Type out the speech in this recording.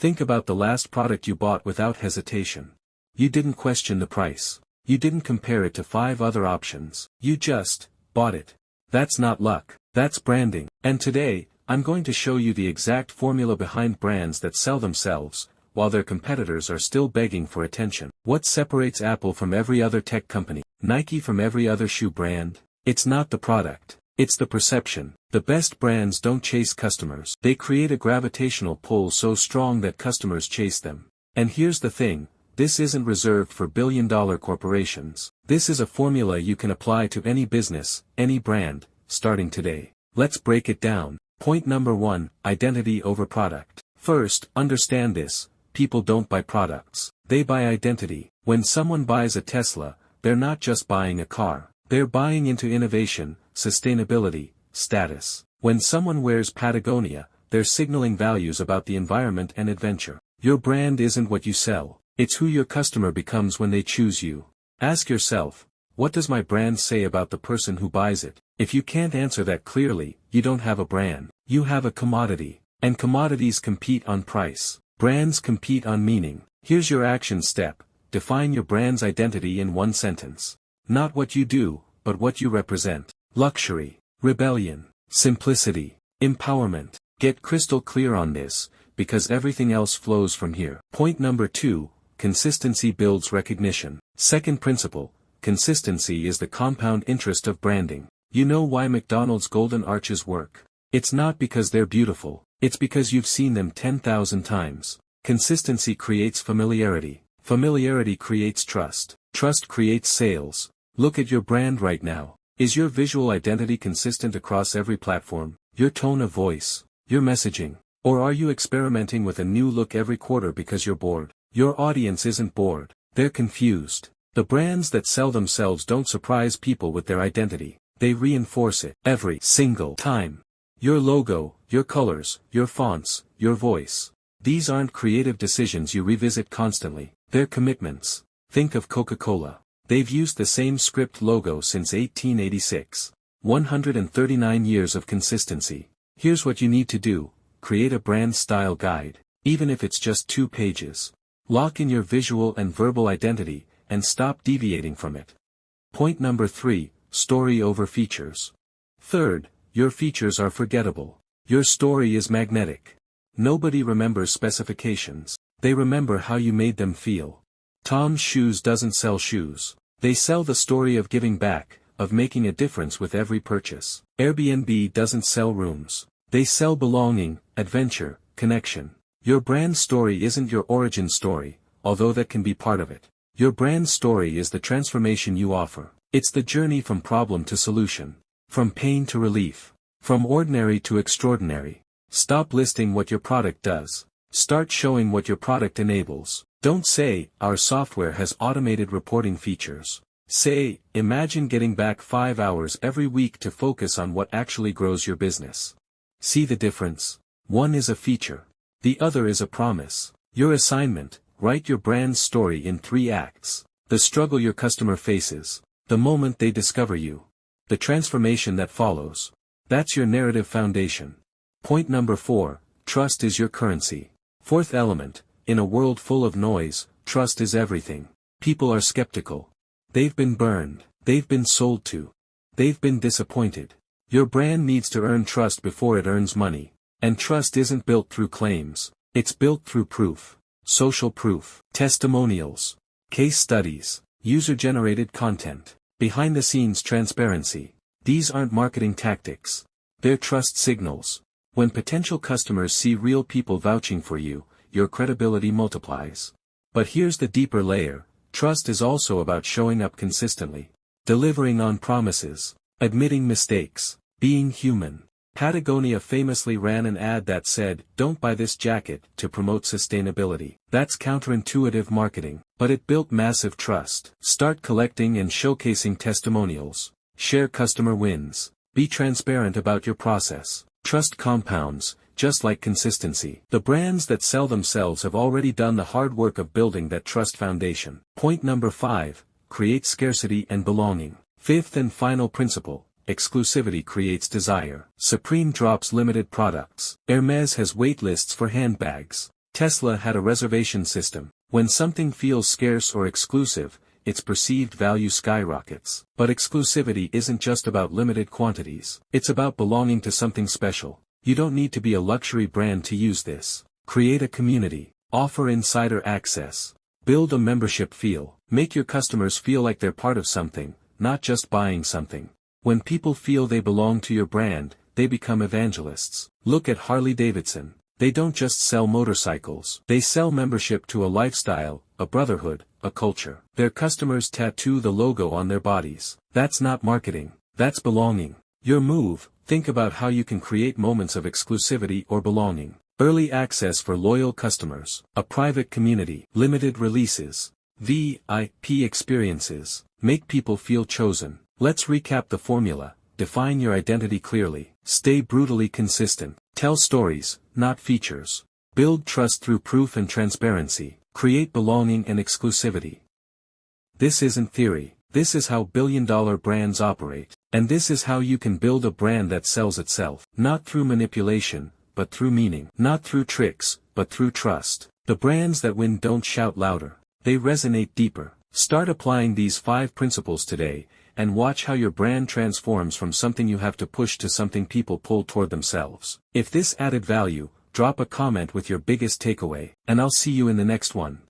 Think about the last product you bought without hesitation. You didn't question the price. You didn't compare it to 5 other options. You just bought it. That's not luck. That's branding. And today, I'm going to show you the exact formula behind brands that sell themselves, while their competitors are still begging for attention. What separates Apple from every other tech company? Nike from every other shoe brand? It's not the product. It's the perception. The best brands don't chase customers. They create a gravitational pull so strong that customers chase them. And here's the thing, this isn't reserved for billion-dollar corporations. This is a formula you can apply to any business, any brand, starting today. Let's break it down. Point number 1, identity over product. First, understand this, people don't buy products. They buy identity. When someone buys a Tesla, they're not just buying a car. They're buying into innovation, sustainability, status. When someone wears Patagonia, they're signaling values about the environment and adventure. Your brand isn't what you sell, it's who your customer becomes when they choose you. Ask yourself, what does my brand say about the person who buys it? If you can't answer that clearly, you don't have a brand. You have a commodity. And commodities compete on price. Brands compete on meaning. Here's your action step. Define your brand's identity in one sentence. Not what you do, but what you represent. Luxury, rebellion, simplicity, empowerment. Get crystal clear on this, because everything else flows from here. Point number 2, consistency builds recognition. Second principle, consistency is the compound interest of branding. You know why McDonald's golden arches work? It's not because they're beautiful, it's because you've seen them 10,000 times. Consistency creates familiarity. Familiarity creates trust. Trust creates sales. Look at your brand right now. Is your visual identity consistent across every platform? Your tone of voice? Your messaging? Or are you experimenting with a new look every quarter because you're bored? Your audience isn't bored. They're confused. The brands that sell themselves don't surprise people with their identity. They reinforce it every single time. Your logo, your colors, your fonts, your voice. These aren't creative decisions you revisit constantly. They're commitments. Think of Coca-Cola. They've used the same script logo since 1886. 139 years of consistency. Here's what you need to do. Create a brand style guide. Even if it's just 2 pages. Lock in your visual and verbal identity, and stop deviating from it. Point number 3, story over features. Third, your features are forgettable. Your story is magnetic. Nobody remembers specifications. They remember how you made them feel. Tom's Shoes doesn't sell shoes. They sell the story of giving back, of making a difference with every purchase. Airbnb doesn't sell rooms. They sell belonging, adventure, connection. Your brand story isn't your origin story, although that can be part of it. Your brand story is the transformation you offer. It's the journey from problem to solution. From pain to relief. From ordinary to extraordinary. Stop listing what your product does. Start showing what your product enables. Don't say, our software has automated reporting features. Say, imagine getting back 5 hours every week to focus on what actually grows your business. See the difference? One is a feature. The other is a promise. Your assignment, write your brand's story in 3 acts. The struggle your customer faces. The moment they discover you. The transformation that follows. That's your narrative foundation. Point number 4, trust is your currency. Fourth element, in a world full of noise, trust is everything. People are skeptical. They've been burned. They've been sold to. They've been disappointed. Your brand needs to earn trust before it earns money. And trust isn't built through claims. It's built through proof. Social proof. Testimonials. Case studies. User-generated content. Behind-the-scenes transparency. These aren't marketing tactics. They're trust signals. When potential customers see real people vouching for you, your credibility multiplies. But here's the deeper layer. Trust is also about showing up consistently. Delivering on promises. Admitting mistakes. Being human. Patagonia famously ran an ad that said, "Don't buy this jacket," to promote sustainability. That's counterintuitive marketing, but it built massive trust. Start collecting and showcasing testimonials. Share customer wins. Be transparent about your process. Trust compounds, just like consistency. The brands that sell themselves have already done the hard work of building that trust foundation. Point number 5, create scarcity and belonging. Fifth and final principle, exclusivity creates desire. Supreme drops limited products. Hermes has wait lists for handbags. Tesla had a reservation system. When something feels scarce or exclusive, its perceived value skyrockets. But exclusivity isn't just about limited quantities. It's about belonging to something special. You don't need to be a luxury brand to use this. Create a community. Offer insider access. Build a membership feel. Make your customers feel like they're part of something, not just buying something. When people feel they belong to your brand, they become evangelists. Look at Harley-Davidson. They don't just sell motorcycles. They sell membership to a lifestyle, a brotherhood, a culture. Their customers tattoo the logo on their bodies. That's not marketing. That's belonging. Your move, think about how you can create moments of exclusivity or belonging. Early access for loyal customers. A private community. Limited releases. VIP experiences. Make people feel chosen. Let's recap the formula. Define your identity clearly. Stay brutally consistent. Tell stories, not features. Build trust through proof and transparency. Create belonging and exclusivity. This isn't theory. This is how billion-dollar brands operate. And this is how you can build a brand that sells itself. Not through manipulation, but through meaning. Not through tricks, but through trust. The brands that win don't shout louder. They resonate deeper. Start applying these 5 principles today, and watch how your brand transforms from something you have to push to something people pull toward themselves. If this added value, drop a comment with your biggest takeaway, and I'll see you in the next one.